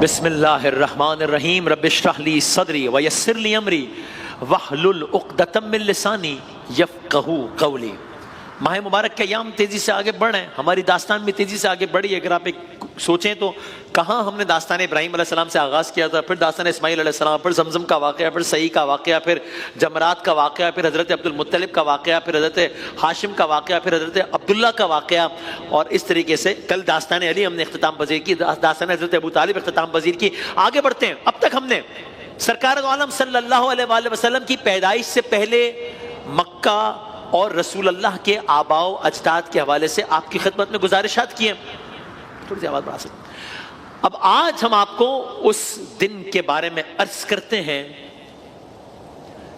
بسم اللہ الرحمن الرحیم رب اشرح لی صدری ویسر لی امری واحلل عقدۃ من لسانی یفقہوا قولی۔ ماہ مبارک کے ایام تیزی سے آگے بڑھ رہے ہیں، ہماری داستان بھی تیزی سے آگے بڑھی ہے۔ اگر آپ ایک سوچیں تو کہاں ہم نے داستان ابراہیم علیہ السلام سے آغاز کیا تھا، پھر داستان اسماعیل علیہ السلام، پھر زمزم کا واقعہ، پھر سعی کا واقعہ، پھر جمرات کا واقعہ، پھر حضرت عبد المطلب کا واقعہ، پھر حضرت ہاشم کا واقعہ، پھر حضرت عبداللہ کا واقعہ، اور اس طریقے سے کل داستان علی ہم نے اختتام پذیر کی، داستان حضرت ابو طالب اختتام پذیر کی۔ آگے بڑھتے ہیں۔ اب تک ہم نے سرکار دو عالم صلی اللہ علیہ وآلہ وسلم کی پیدائش سے پہلے مکہ اور رسول اللہ کے آباء و اجداد کے حوالے سے آپ کی خدمت میں گزارشات کی ہیں۔ تھوڑی سی آواز بڑھا سکتے ہیں۔ اب آج ہم آپ کو اس دن کے بارے میں عرض کرتے ہیں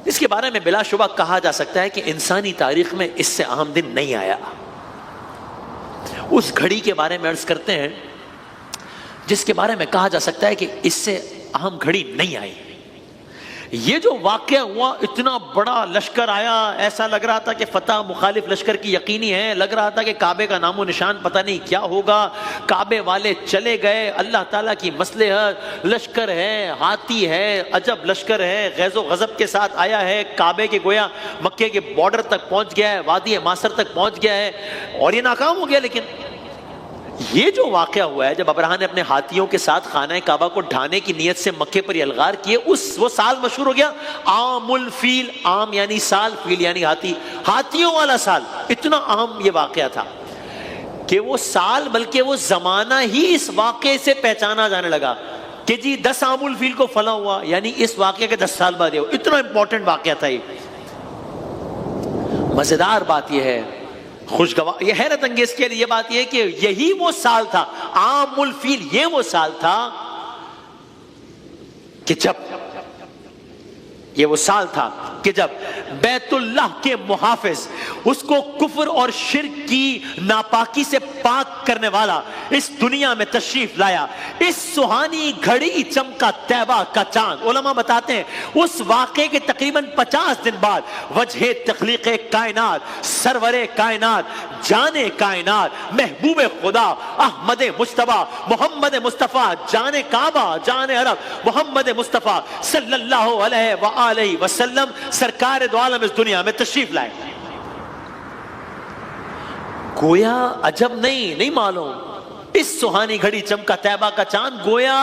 جس کے بارے میں بلا شبہ کہا جا سکتا ہے کہ انسانی تاریخ میں اس سے اہم دن نہیں آیا۔ اس گھڑی کے بارے میں عرض کرتے ہیں جس کے بارے میں کہا جا سکتا ہے کہ اس سے اہم گھڑی نہیں آئی۔ یہ جو واقعہ ہوا، اتنا بڑا لشکر آیا، ایسا لگ رہا تھا کہ فتح مخالف لشکر کی یقینی ہے، لگ رہا تھا کہ کعبے کا نام و نشان پتہ نہیں کیا ہوگا، کعبے والے چلے گئے، اللہ تعالیٰ کی مصلحت، لشکر ہے، ہاتھی ہے، عجب لشکر ہے، غیظ و غضب کے ساتھ آیا ہے، کعبے کے گویا مکے کے بارڈر تک پہنچ گیا ہے، وادی ماسر تک پہنچ گیا ہے، اور یہ ناکام ہو گیا۔ لیکن یہ جو واقعہ ہوا ہے جب ابرہہ نے اپنے ہاتھیوں کے ساتھ خانہ کعبہ کو ڈھانے کی نیت سے مکے پر الغار کیے، وہ سال مشہور ہو گیا عام الفیل۔ عام یعنی سال، فیل یعنی ہاتھی، ہاتھیوں والا سال۔ اتنا اہم یہ واقعہ تھا کہ وہ سال بلکہ وہ زمانہ ہی اس واقعے سے پہچانا جانے لگا کہ جی 10 عام الفیل کو فلاں ہوا، یعنی اس واقعے کے 10 سال بعد یہ اتنا امپورٹنٹ واقعہ تھا۔ یہ مزیدار بات یہ ہے، خوشگوار، یہ حیرت انگیز کے لیے یہ بات یہ ہے کہ یہی وہ سال تھا، عام الفیل، یہ وہ سال تھا کہ جب بیت اللہ کے محافظ، اس کو کفر اور شرک کی ناپاکی سے پاک کرنے والا اس دنیا میں تشریف لایا۔ اس سہانی گھڑی چمکا طیبہ کا چاند۔ علماء بتاتے ہیں اس واقعے کے تقریباً 50 دن بعد وجہ تخلیق کائنات، سرور کائنات، جان کائنات، محبوب خدا احمد مجتبیٰ محمد مصطفیٰ، جان کعبہ، جان عرب محمد مصطفیٰ صلی اللہ علیہ وآلہ وسلم سرکار دو عالم اس دنیا میں تشریف لائے۔ گویا عجب نہیں معلوم، اس سہانی گھڑی چمکا طیبہ کا چاند گویا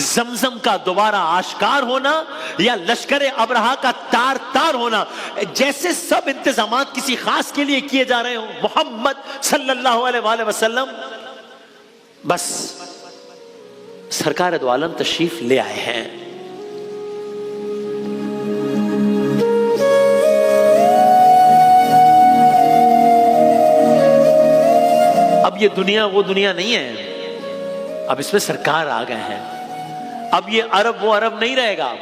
زمزم کا دوبارہ آشکار ہونا یا لشکر ابرہہ کا تار ہونا، جیسے سب انتظامات کسی خاص کے لیے کیے جا رہے ہوں۔ محمد صلی اللہ علیہ وآلہ وسلم بس سرکار دو عالم تشریف لے آئے ہیں۔ اب یہ دنیا وہ دنیا نہیں ہے، اب اس میں سرکار آ گئے ہیں۔ اب یہ عرب وہ عرب نہیں رہے گا،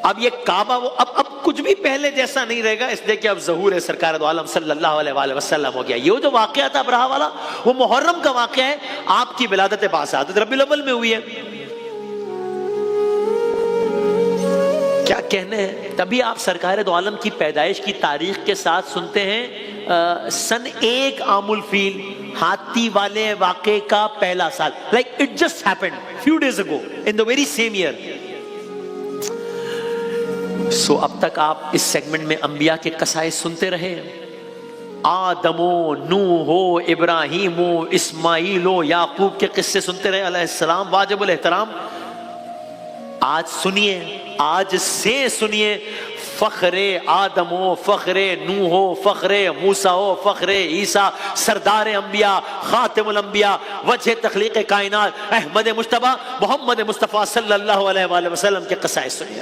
اب یہ کعبہ وہ اب کچھ بھی پہلے جیسا نہیں رہے گا، اس لیے کہ اب ظہور سرکار دو عالم صلی اللہ علیہ وآلہ وسلم ہو گیا۔ یہ جو واقعہ تھا ابرہہ والا، وہ محرم کا واقعہ ہے، آپ کی ولادت باسعادت ربیع الاول میں ہوئی ہے۔ کیا کہنے ہیں، تبھی آپ سرکار دو عالم کی پیدائش کی تاریخ کے ساتھ سنتے ہیں سن 1 عام الفیل، ہاتھی والے واقعے کا پہلا سال، like it just happened few days ago in the very same year۔ سو اب تک آپ اس سیگمنٹ میں انبیاء کے قصائص سنتے رہے، آدم و نوح و ابراہیم و اسماعیل و یعقوب کے قصے سنتے رہے علیہ السلام، واجب الاحترام۔ آج سنیے، آج سے سنیے، فخر آدم ہو، فخر نوح ہو، فخر موسیٰ ہو، فخر عیسیٰ، سردار انبیاء، خاتم الانبیاء، وجہ تخلیق کائنات احمد مجتبیٰ محمد مصطفیٰ صلی اللہ علیہ وآلہ وسلم کے قصائص سنیے۔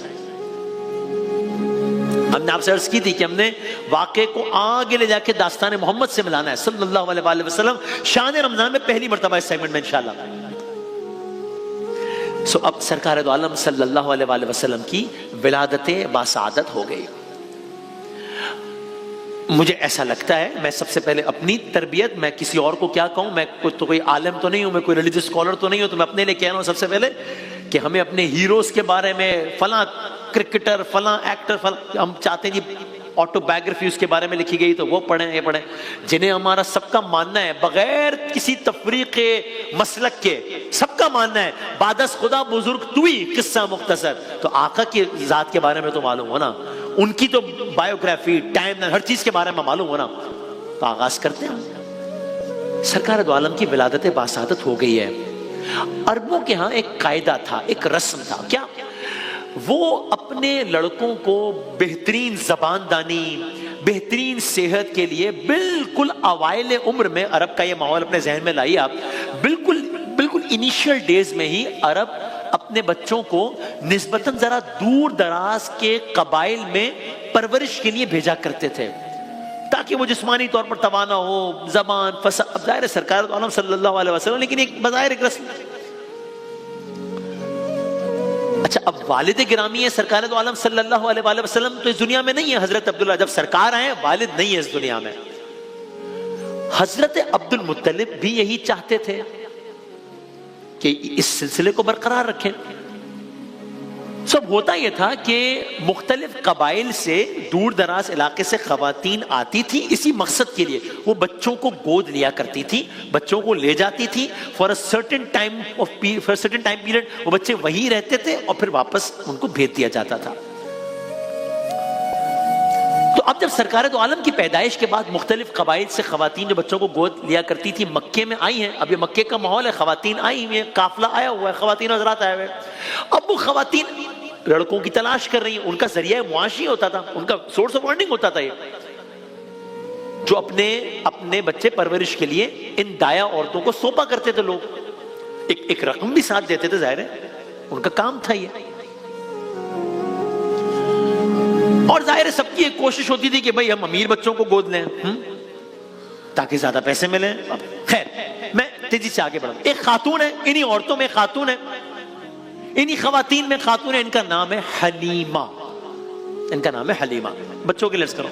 ہم نے آپ سے عرض کی تھی کہ ہم نے واقعے کو آگے لے جا کے داستان محمد سے ملانا ہے صلی اللہ علیہ وآلہ وسلم، شان رمضان میں پہلی مرتبہ اس سیگمنٹ میں انشاءاللہ۔ سو اب سرکار دو عالم صلی اللہ علیہ وآلہ وسلم کی ولادت باسعادت ہو گئی۔ مجھے ایسا لگتا ہے، میں سب سے پہلے اپنی تربیت، میں کسی اور کو کیا کہوں، میں کوئی عالم تو نہیں ہوں، میں کوئی ریلیجس اسکالر تو نہیں ہوں، تو میں اپنے لیے کہہ رہا ہوں سب سے پہلے کہ ہمیں اپنے ہیروز کے بارے میں، فلاں کرکٹر، فلاں ایکٹر، ہم چاہتے ہیں جی آٹو بایوگرافی اس کے بارے میں لکھی گئی تو وہ پڑھیں، یہ پڑھیں. جنہیں ہمارا سب کا ماننا ہے بغیر کسی تفریق مسلک کے، سب کا ماننا ہے بعد از خدا بزرگ توئی قصہ مختصر، تو آقا کی ذات کے بارے میں تو معلوم ہو نا، ان کی تو بایوگرافی ٹائم ہر چیز کے بارے میں معلوم ہو نا. تو آغاز کرتے ہیں. سرکار دو عالم کی ولادت باسعادت ہو گئی ہے. عربوں کے ہاں ایک قاعدہ تھا، ایک رسم تھا. کیا؟ وہ اپنے لڑکوں کو بہترین زبان دانی، بہترین صحت کے لیے بالکل اوائل عمر میں، عرب کا یہ ماحول اپنے ذہن میں لائیے آپ، بالکل انیشیل ڈیز میں ہی عرب اپنے بچوں کو نسبتاً ذرا دور دراز کے قبائل میں پرورش کے لیے بھیجا کرتے تھے تاکہ وہ جسمانی طور پر توانا ہو، زبان فصاحت. اب ظاہر ہے سرکار دو عالم صلی اللہ علیہ وسلم، لیکن ایک بظاہر ایک رسم. اچھا اب والد گرامی ہے سرکار دو عالم صلی اللہ علیہ وآلہ وسلم تو اس دنیا میں نہیں ہے. حضرت عبداللہ جب سرکار آئے، والد نہیں ہے اس دنیا میں. حضرت عبد المطلب بھی یہی چاہتے تھے کہ اس سلسلے کو برقرار رکھیں. سب ہوتا یہ تھا کہ مختلف قبائل سے، دور دراز علاقے سے خواتین آتی تھی اسی مقصد کے لیے. وہ بچوں کو گود لیا کرتی تھی، بچوں کو لے جاتی تھی for a certain time period. وہ بچے وہیں رہتے تھے اور پھر واپس ان کو بھیج دیا جاتا تھا. تو اب جب سرکار دو عالم کی پیدائش کے بعد مختلف قبائل سے خواتین جو بچوں کو گود لیا کرتی تھی مکے میں آئی ہیں. اب یہ مکے کا ماحول ہے، خواتین آئی ہوئی ہیں، قافلہ آیا ہوا ہے، خواتین حضرات آئے ہوئے. اب وہ خواتین لڑکوں کی تلاش کر رہی ہیں. ان کا ذریعہ معاشی ہوتا تھا، ان کا سورس آف ارننگ ہوتا تھا یہ، جو اپنے بچے پرورش کے لیے ان دایا عورتوں کو سونپا کرتے تھے. لوگ ایک رقم بھی ساتھ دیتے تھے، ظاہر ہے ان کا کام تھا یہ. اور ظاہر ہے سب کی ایک کوشش ہوتی تھی کہ بھئی ہم امیر بچوں کو گود لیں تاکہ زیادہ پیسے ملیں. خیر میں تیزی سے آگے بڑھوں. ایک خاتون ہے، انہی عورتوں میں خاتون ہے، انہی خواتین میں خاتون ہے، ان کا نام ہے حلیمہ. ان کا نام ہے حلیمہ. بچوں کے لفظ کرو.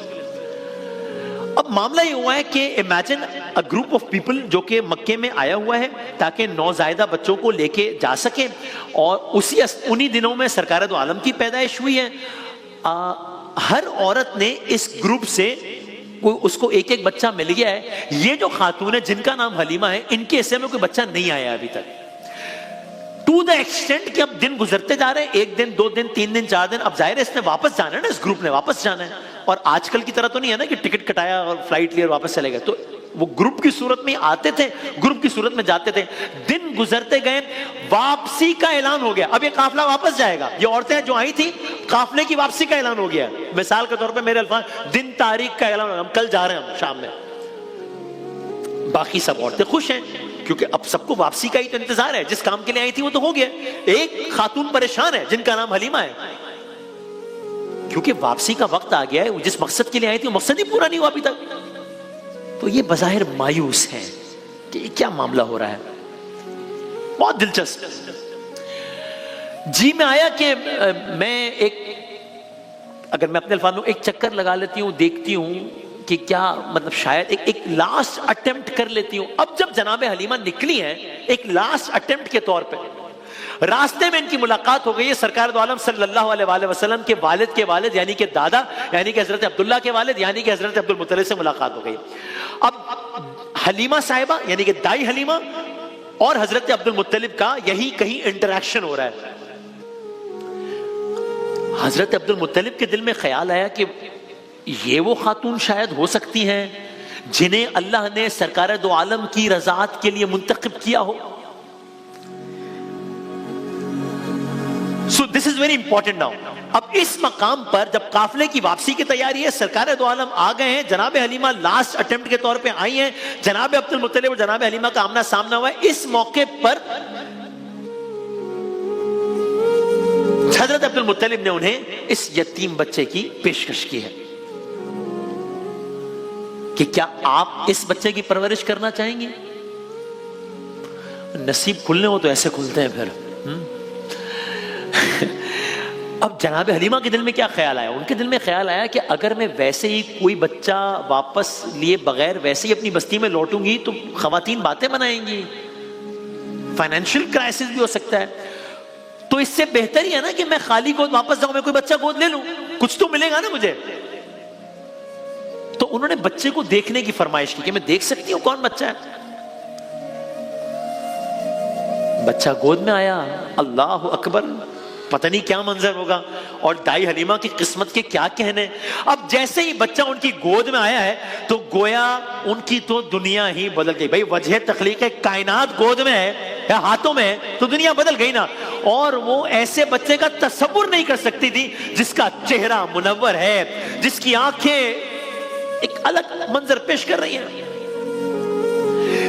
اب معاملہ یہ ہوا ہے کہ imagine a group of people جو کہ مکے میں آیا ہوا ہے تاکہ نوزائیدہ بچوں کو لے کے جا سکے، اور انہی دنوں میں سرکار دو عالم کی پیدائش ہوئی ہے. ہر عورت نے اس گروپ سے اس کو ایک ایک بچہ مل گیا ہے. یہ جو خاتون ہے جن کا نام حلیمہ ہے، ان کے حصے میں کوئی بچہ نہیں آیا ابھی تک. ٹو دا ایکسٹینٹ کہ اب دن گزرتے جا رہے ہیں، 1 دن 2 دن 3 دن 4 دن. اب ظاہر ہے اس نے واپس جانا ہے نا، اس گروپ نے واپس جانا ہے. اور آج کل کی طرح تو نہیں ہے نا کہ ٹکٹ کٹایا اور فلائٹ لی اور واپس چلے گئے. تو وہ گروپ کی صورت میں آتے تھے، گروپ کی صورت میں جاتے تھے. دن گزرتے گئے، واپسی کا اعلان ہو گیا. اب یہ قافلہ واپس جائے گا. یہ عورتیں جو آئی تھیں، قافلے کی واپسی کا اعلان ہو گیا. مثال کے طور پہ میرے الفاظ، دن تاریخ کا اعلان ہو گیا، ہم کل جا رہے ہیں، ہم شام میں. باقی سب عورتیں خوش ہیں کیونکہ اب سب کو واپسی کا ہی تو انتظار ہے. جس کام کے لیے آئی تھی وہ تو ہو گیا. ایک خاتون پریشان ہے جن کا نام حلیمہ ہے کیونکہ واپسی کا وقت آ گیا ہے. جس مقصد کے لیے آئی تھی وہ مقصد ہی پورا نہیں ہوا ابھی تک. تو یہ بظاہر مایوس ہیں کہ کیا معاملہ ہو رہا ہے. بہت دلچسپ. جی میں آیا کہ میں اگر میں اپنے الفاظ میں ایک چکر لگا لیتی ہوں، دیکھتی ہوں کہ کیا مطلب شاید ایک لاسٹ اٹیمپٹ کر لیتی ہوں. اب جب جناب حلیمہ نکلی ہیں ایک لاسٹ اٹیمپٹ کے طور پہ، راستے میں ان کی ملاقات ہو گئی ہے سرکار دو عالم صلی اللہ علیہ وآلہ وسلم کے والد یعنی کہ دادا، یعنی کہ حضرت عبداللہ کے والد یعنی کہ حضرت عبد المطلب سے ملاقات ہو گئی. اب حلیمہ صاحبہ یعنی کہ دائی حلیمہ اور حضرت عبد المطلب کا یہی کہیں انٹریکشن ہو رہا ہے. حضرت عبد المطلب کے دل میں خیال آیا کہ یہ وہ خاتون شاید ہو سکتی ہیں جنہیں اللہ نے سرکار دو عالم کی رضاعت کے لیے منتخب کیا ہو. So this is very important now. اب اس مقام پر جب قافلے کی واپسی کی تیاری ہے، سرکار دو عالم آ گئے ہیں، جناب حلیمہ لاسٹ اٹیمپٹ کے طور پہ آئی ہیں، جناب عبد المطلب اور جناب حلیمہ کا آمنا سامنا ہوا ہے. اس موقع پر حضرت عبد المطلب نے انہیں اس یتیم بچے کی پیشکش کی ہے کہ کیا آپ اس بچے کی پرورش کرنا چاہیں گے؟ نصیب کھلنے ہو تو ایسے کھلتے ہیں پھر. اب جناب حلیمہ کے دل میں کیا خیال آیا؟ ان کے دل میں خیال آیا کہ اگر میں ویسے ہی کوئی بچہ واپس لیے بغیر ویسے ہی اپنی بستی میں لوٹوں گی تو خواتین باتیں بنائیں گی، فائنینشیل کرائسس بھی ہو سکتا ہے. تو اس سے بہتر ہی ہے نا کہ میں خالی گود واپس جاؤں، میں کوئی بچہ گود لے لوں، کچھ تو ملے گا نا مجھے. تو انہوں نے بچے کو دیکھنے کی فرمائش کی کہ میں دیکھ سکتی ہوں کون بچہ ہے. بچہ گود میں آیا, اللہ اکبر, پتہ نہیں کیا منظر ہوگا, اور دائی حلیمہ کی قسمت کے کیا کہنے. اب جیسے ہی بچہ ان کی گود میں آیا ہے تو گویا ان کی تو دنیا ہی بدل گئی. بھائی وجہ تخلیق کائنات گود میں ہے یا ہاتھوں میں ہے تو دنیا بدل گئی نا. اور وہ ایسے بچے کا تصور نہیں کر سکتی تھی جس کا چہرہ منور ہے, جس کی آنکھیں ایک الگ منظر پیش کر رہی ہیں.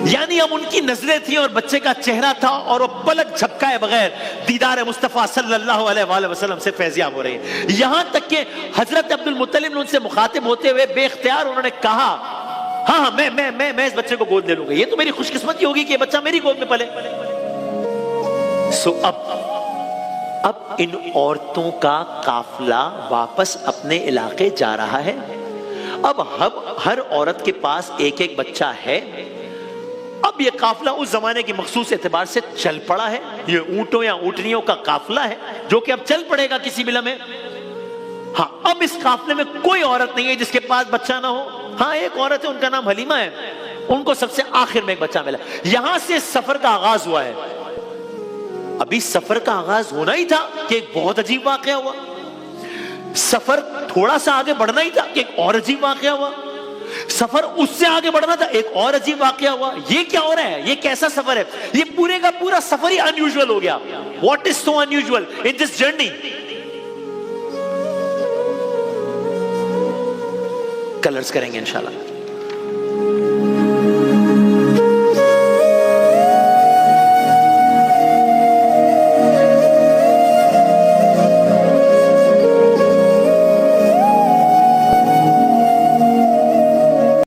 یعنی اب ان کی نظریں تھیں اور بچے کا چہرہ تھا, اور وہ پلک جھپکائے بغیر دیدار مصطفیٰ صلی اللہ علیہ وآلہ وسلم سے فیضیاب ہو رہے ہیں. یہاں تک کہ حضرت عبد المطلب نے ان سے مخاطب ہوتے ہوئے بے اختیار انہوں نے کہا, ہاں میں اس بچے کو گود لے لوں گا, یہ تو میری خوش قسمتی ہوگی کہ یہ بچہ میری گود میں پلے. سو اب ان عورتوں کا قافلہ واپس اپنے علاقے جا رہا ہے. اب ہر عورت کے پاس ایک ایک بچہ ہے. اب یہ قافلہ اس زمانے کی مخصوص اعتبار سے چل پڑا ہے. یہ اونٹوں یا اونٹنیوں کا قافلہ ہے جو کہ اب چل پڑے گا کسی بھی لمحے. ہاں, اب اس قافلے میں کوئی عورت نہیں ہے جس کے پاس بچہ نہ ہو. ہاں, ایک عورت ہے, ان کا نام حلیمہ ہے, ان کو سب سے آخر میں ایک بچہ ملا. یہاں سے سفر کا آغاز ہوا ہے. ابھی سفر کا آغاز ہونا ہی تھا کہ ایک بہت عجیب واقعہ ہوا. سفر تھوڑا سا آگے بڑھنا ہی تھا کہ ایک اور عجیب واقعہ ہوا. سفر اس سے آگے بڑھنا تھا, ایک اور عجیب واقعہ ہوا. یہ کیا ہو رہا ہے؟ یہ کیسا سفر ہے؟ یہ پورے کا پورا سفر ہی انیوژول ہو گیا. What is so unusual in this journey? Colours کریں گے انشاءاللہ.